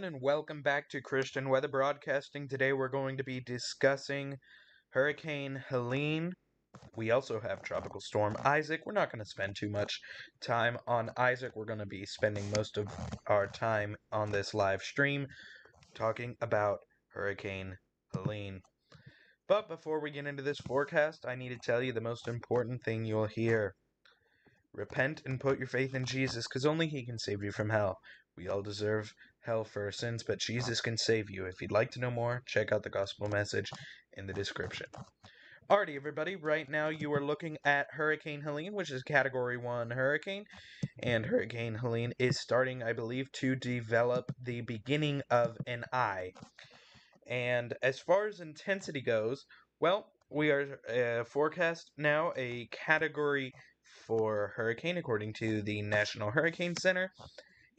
everyone, and welcome back to Christian Weather Broadcasting. Today we're going to be discussing Hurricane Helene. We also have Tropical Storm Isaac. We're not going to spend too much time on Isaac. We're going to be spending most of our time on this live stream talking about Hurricane Helene. But before we get into this forecast, I need to tell you the most important thing you'll hear. Repent and put your faith in Jesus, because only He can save you from hell. We all deserve hell for our sins, but Jesus can save you. If you'd like to know more, check out the gospel message in the description. Alrighty, everybody, right now you are looking at Hurricane Helene, which is Category 1 hurricane, and Hurricane Helene is starting, I believe, to develop the beginning of an eye. And as far as intensity goes, well, we are forecast now a Category 4 hurricane according to the National Hurricane Center,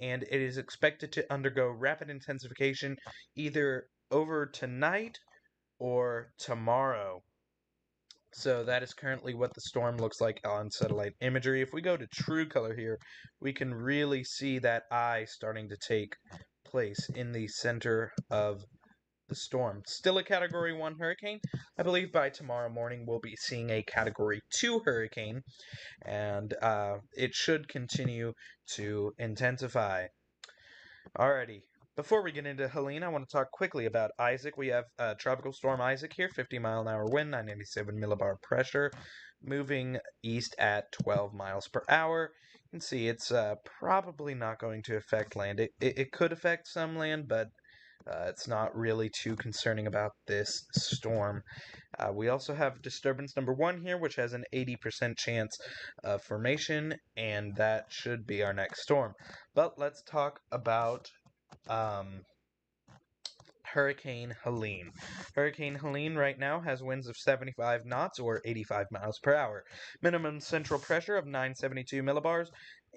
and it is expected to undergo rapid intensification either over tonight or tomorrow. So that is currently what the storm looks like on satellite imagery. If we go to true color here, we can really see that eye starting to take place in the center of the storm. Still a Category 1 hurricane. I believe by tomorrow morning we'll be seeing a Category 2 hurricane, and it should continue to intensify. Alrighty. Before we get into Helene, I want to talk quickly about Isaac. We have Tropical Storm Isaac here, 50-mile-an-hour wind, 987 millibar pressure, moving east at 12 miles per hour. You can see it's probably not going to affect land. It could affect some land, but it's not really too concerning about this storm. We also have disturbance number 1 here, which has an 80% chance of formation, and that should be our next storm. But let's talk about Hurricane Helene. Hurricane Helene right now has winds of 75 knots or 85 miles per hour. Minimum central pressure of 972 millibars,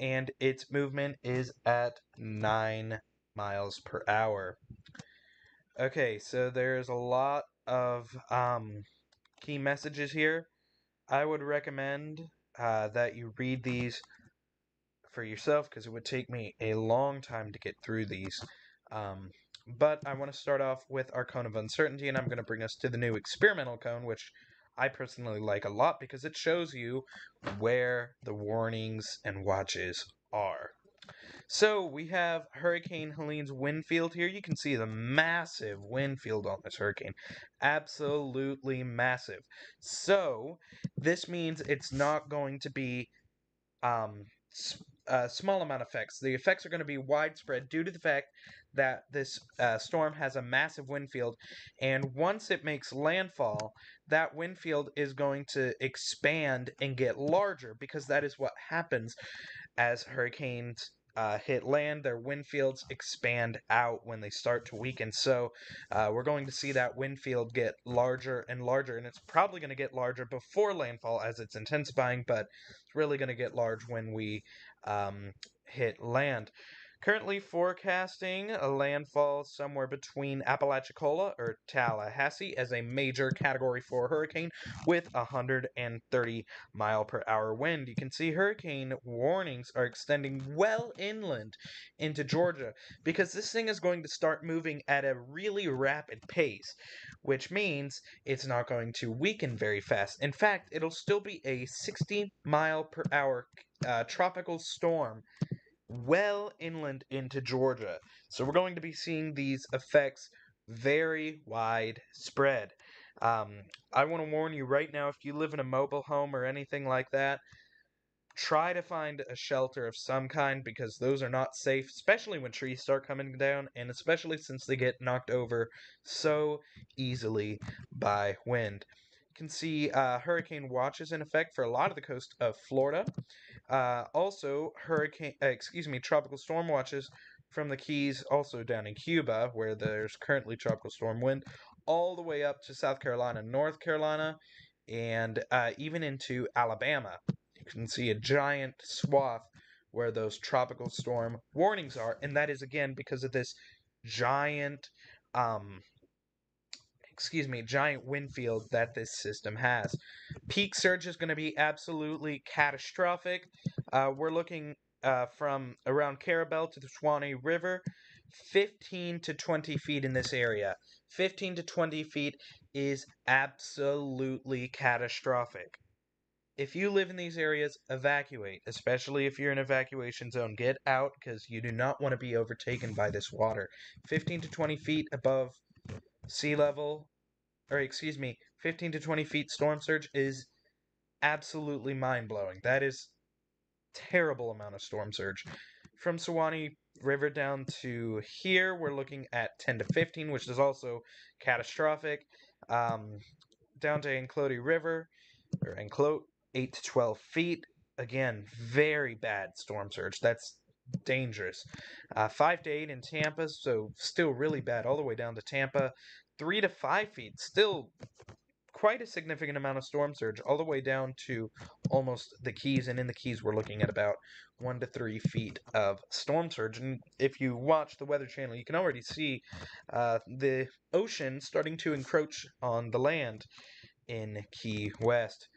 and its movement is at 9 miles per hour. Okay, so there's a lot of key messages here. I would recommend that you read these for yourself, because it would take me a long time to get through these. But I want to start off with our cone of uncertainty, and I'm going to bring us to the new experimental cone, which I personally like a lot because it shows you where the warnings and watches are. So we have Hurricane Helene's wind field here. You can see the massive wind field on this hurricane. Absolutely massive. So this means it's not going to be a small amount of effects. The effects are going to be widespread due to the fact that this storm has a massive wind field, and once it makes landfall, that wind field is going to expand and get larger, because that is what happens as hurricanes hit land. Their wind fields expand out when they start to weaken. So we're going to see that wind field get larger and larger, and it's probably going to get larger before landfall as it's intensifying, but it's really going to get large when we hit land. Currently forecasting a landfall somewhere between Apalachicola or Tallahassee as a major Category 4 hurricane with 130 mile per hour wind. You can see hurricane warnings are extending well inland into Georgia, because this thing is going to start moving at a really rapid pace, which means it's not going to weaken very fast. In fact, it'll still be a 60 mile per hour tropical storm well inland into Georgia. So we're going to be seeing these effects very widespread. I want to warn you right now, if you live in a mobile home or anything like that, try to find a shelter of some kind, because those are not safe, especially when trees start coming down, and especially since they get knocked over so easily by wind. You can see hurricane watches in effect for a lot of the coast of Florida. Also, tropical storm watches from the Keys, also down in Cuba, where there's currently tropical storm wind, all the way up to South Carolina, North Carolina, and even into Alabama. You can see a giant swath where those tropical storm warnings are, and that is again because of this giant giant wind field that this system has. Peak surge is going to be absolutely catastrophic. We're looking from around Carabel to the Swanee River. 15 to 20 feet in this area. 15 to 20 feet is absolutely catastrophic. If you live in these areas, evacuate, especially if you're in evacuation zone. Get out because you do not want to be overtaken by this water. 15 to 20 feet above sea level, or excuse me, 15 to 20 feet storm surge is absolutely mind-blowing. That is terrible amount of storm surge. From Suwannee River down to here, we're looking at 10 to 15, which is also catastrophic. Down to Anclote River, or Anclote, 8 to 12 feet. Again, very bad storm surge. That's dangerous. 5 to 8 in Tampa, so still really bad, all the way down to Tampa. 3 to 5 feet, still quite a significant amount of storm surge, all the way down to almost the Keys. And in the Keys, we're looking at about 1 to 3 feet of storm surge. And if you watch the Weather Channel, you can already see the ocean starting to encroach on the land in Key West.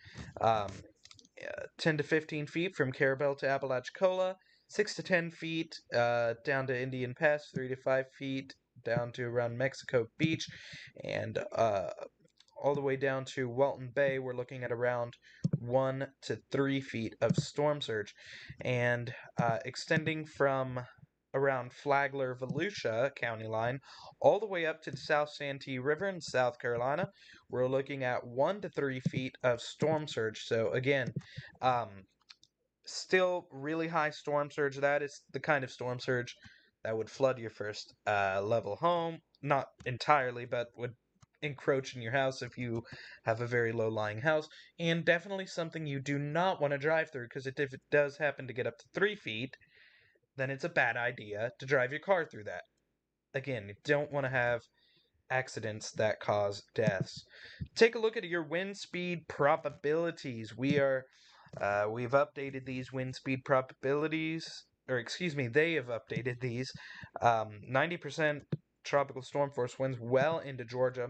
Um, 10 to 15 feet from Carabel to Apalachicola, 6 to 10 feet down to Indian Pass, 3 to 5 feet down to around Mexico Beach, and all the way down to Walton Bay, we're looking at around 1 to 3 feet of storm surge. And extending from around Flagler, Volusia county line, all the way up to the South Santee River in South Carolina, we're looking at 1 to 3 feet of storm surge. So again, still really high storm surge. That is the kind of storm surge that would flood your first level home. Not entirely, but would encroach in your house if you have a very low-lying house. And definitely something you do not want to drive through, because if it does happen to get up to 3 feet, then it's a bad idea to drive your car through that. Again, you don't want to have accidents that cause deaths. Take a look at your wind speed probabilities. We've updated these wind speed probabilities, or excuse me, they have updated these. 90% tropical storm force winds well into Georgia,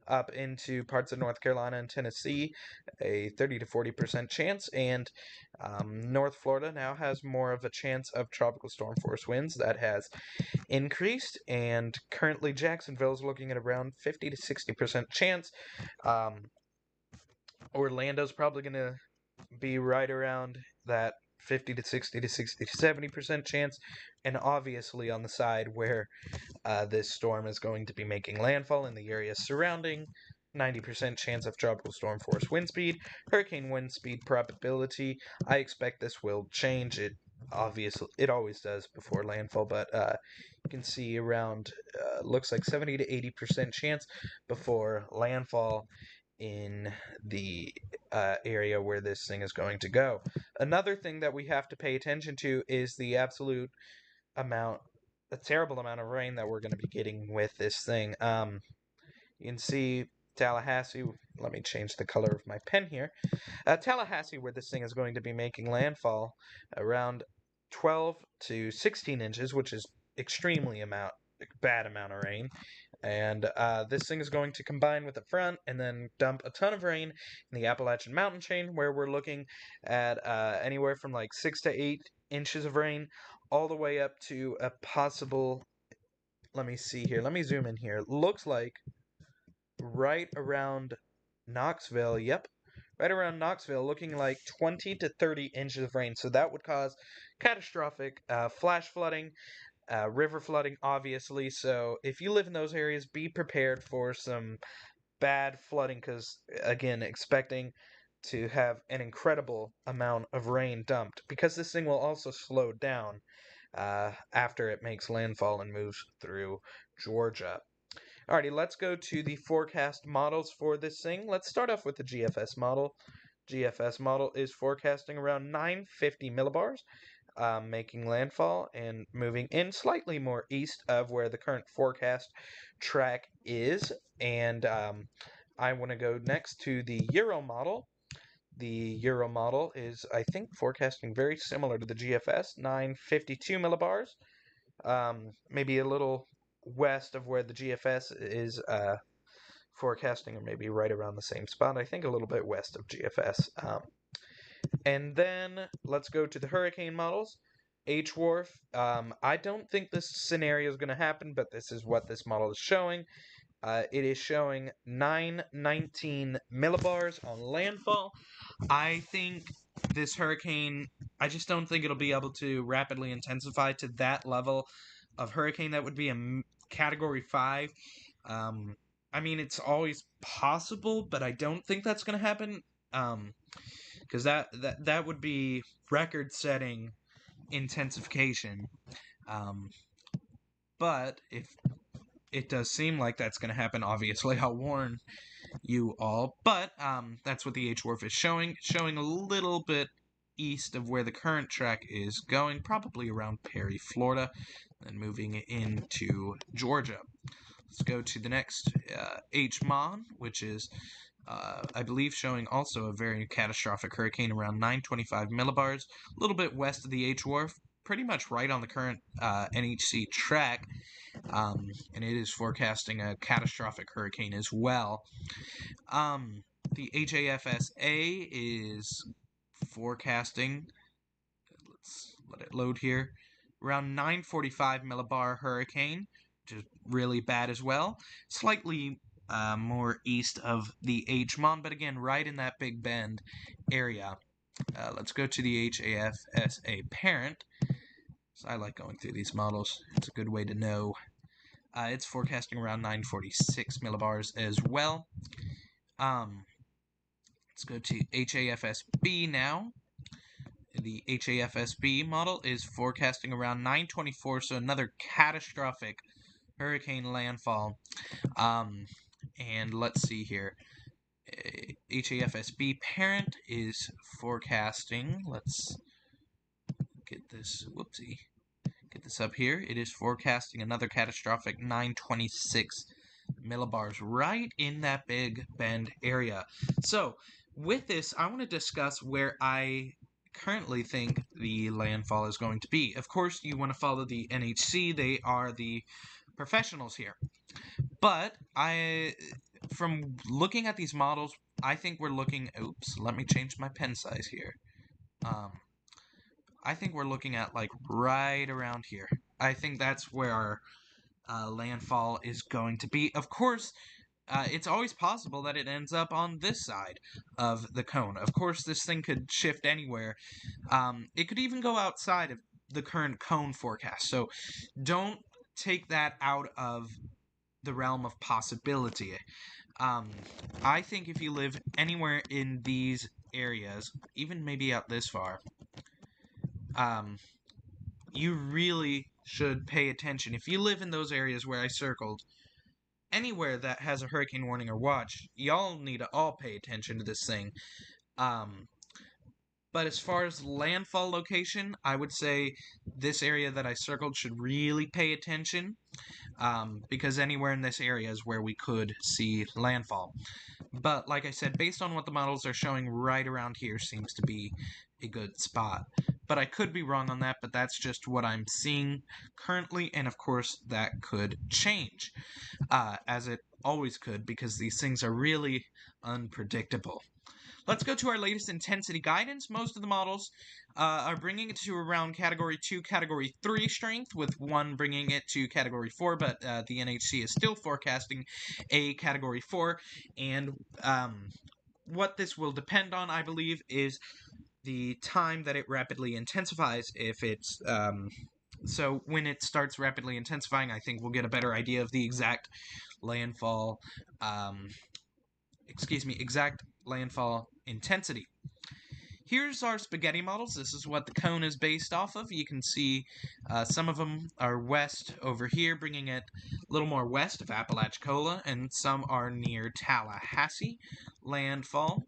up into parts of North Carolina and Tennessee, a 30 to 40% chance, and North Florida now has more of a chance of tropical storm force winds. That has increased, and currently Jacksonville is looking at around 50 to 60% chance. Orlando's probably going to be right around that 50 to 60 to 60 to 70% chance, and obviously on the side where this storm is going to be making landfall in the areas surrounding, 90% chance of tropical storm force wind speed, hurricane wind speed probability. I expect this will change. It always does before landfall, but you can see around looks like 70 to 80% chance before landfall in the area where this thing is going to go. Another thing that we have to pay attention to is the absolute amount, a terrible amount of rain that we're going to be getting with this thing. You can see Tallahassee. Let me change the color of my pen here. Tallahassee, where this thing is going to be making landfall, around 12 to 16 inches, which is extremely bad amount of rain. And this thing is going to combine with the front and then dump a ton of rain in the Appalachian mountain chain, where we're looking at anywhere from like 6 to 8 inches of rain, all the way up to a possible, let me see here, let me zoom in here. It looks like right around Knoxville, yep, right around Knoxville, looking like 20 to 30 inches of rain. So that would cause catastrophic flash flooding, river flooding, obviously. So if you live in those areas, be prepared for some bad flooding, because, again, expecting to have an incredible amount of rain dumped, because this thing will also slow down after it makes landfall and moves through Georgia. Alrighty, let's go to the forecast models for this thing. Let's start off with the GFS model. GFS model is forecasting around 950 millibars, making landfall and moving in slightly more east of where the current forecast track is. And I want to go next to the Euro model. The Euro model is, I think, forecasting very similar to the GFS, 952 millibars, maybe a little west of where the GFS is forecasting, or maybe right around the same spot. I think a little bit west of GFS. And then let's go to the hurricane models. H-Wharf. I don't think this scenario is going to happen, but this is what this model is showing. It is showing 919 millibars on landfall. I think this hurricane, I just don't think it'll be able to rapidly intensify to that level of hurricane. That would be a category 5. I mean, it's always possible, but I don't think that's going to happen. Because that would be record-setting intensification. But if it does seem like that's going to happen, obviously I'll warn you all. But that's what the H-Wharf is showing. Showing a little bit east of where the current track is going, probably around Perry, Florida, and moving into Georgia. Let's go to the next H-Mon, which is, I believe, showing also a very catastrophic hurricane around 925 millibars, a little bit west of the H-Wharf, pretty much right on the current NHC track, and it is forecasting a catastrophic hurricane as well. The HAFSA is forecasting, let's let it load here, around 945 millibar hurricane, which is really bad as well. Slightly more east of the H-Mon, but again, right in that Big Bend area. Let's go to the HAFSA parent. So I like going through these models. It's a good way to know. It's forecasting around 946 millibars as well. Let's go to HAFSB now. The HAFSB model is forecasting around 924, so another catastrophic hurricane landfall. And let's see here. HAFSB parent is forecasting, let's get this, get this up here. It is forecasting another catastrophic 926 millibars right in that Big Bend area. So with this, I want to discuss where I currently think the landfall is going to be. Of course, you want to follow the NHC. They are the professionals here. But from looking at these models, I think we're looking, oops, let me change my pen size here. I think we're looking at like right around here. I think that's where our landfall is going to be. Of course, it's always possible that it ends up on this side of the cone. Of course, this thing could shift anywhere. It could even go outside of the current cone forecast. So don't take that out of the realm of possibility. I think if you live anywhere in these areas, even maybe out this far, you really should pay attention. If you live in those areas where I circled, anywhere that has a hurricane warning or watch, y'all need to all pay attention to this thing. But as far as landfall location, I would say this area that I circled should really pay attention, because anywhere in this area is where we could see landfall. But like I said, based on what the models are showing, right around here seems to be a good spot. But I could be wrong on that, but that's just what I'm seeing currently, and of course that could change, as it always could, because these things are really unpredictable. Let's go to our latest intensity guidance. Most of the models are bringing it to around Category 2, Category 3 strength, with one bringing it to Category 4, but the NHC is still forecasting a Category 4, and what this will depend on, I believe, is the time that it rapidly intensifies. If it's so when it starts rapidly intensifying, I think we'll get a better idea of the exact landfall exact landfall intensity. Here's our spaghetti models. This is what the cone is based off of. You can see some of them are west over here, bringing it a little more west of Apalachicola, and some are near Tallahassee landfall.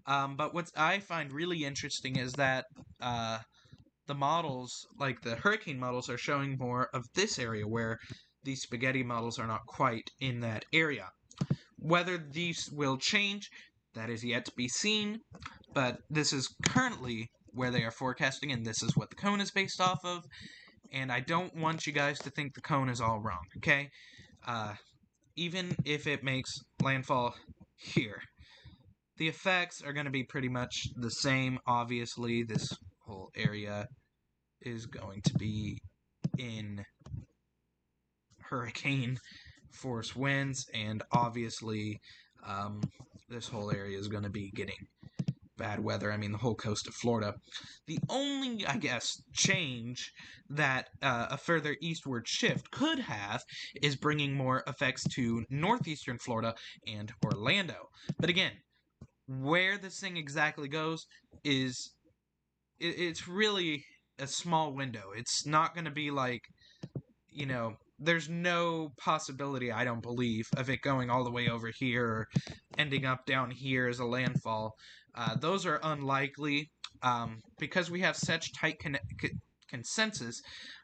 But what I find really interesting is that the models, like the hurricane models, are showing more of this area, where the spaghetti models are not quite in that area. Whether these will change, that is yet to be seen, but this is currently where they are forecasting, and this is what the cone is based off of, and I don't want you guys to think the cone is all wrong, okay? Even if it makes landfall here, the effects are going to be pretty much the same. Obviously, this whole area is going to be in hurricane force winds, and obviously this whole area is going to be getting bad weather. I mean, the whole coast of Florida. The only, I guess, change that a further eastward shift could have is bringing more effects to northeastern Florida and Orlando. But again, where this thing exactly goes is it's really a small window. It's not going to be like, there's no possibility, I don't believe, of it going all the way over here or ending up down here as a landfall. Those are unlikely. Because we have such tight consensus,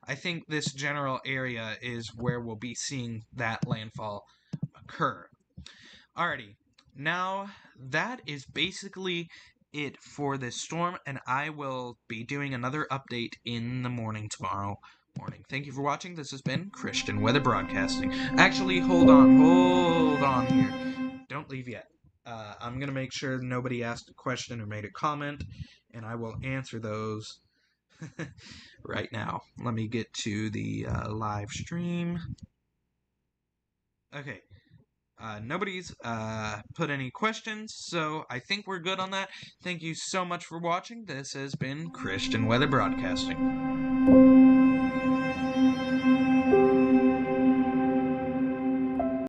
I think this general area is where we'll be seeing that landfall occur. Alrighty, now that is basically it for this storm, and I will be doing another update in the morning tomorrow morning. Thank you for watching. This has been Christian Weather Broadcasting. Actually, hold on here. Don't leave yet. I'm going to make sure nobody asked a question or made a comment, and I will answer those right now. Let me get to the live stream. Okay. Nobody's put any questions, so I think we're good on that. Thank you so much for watching. This has been Christian Weather Broadcasting.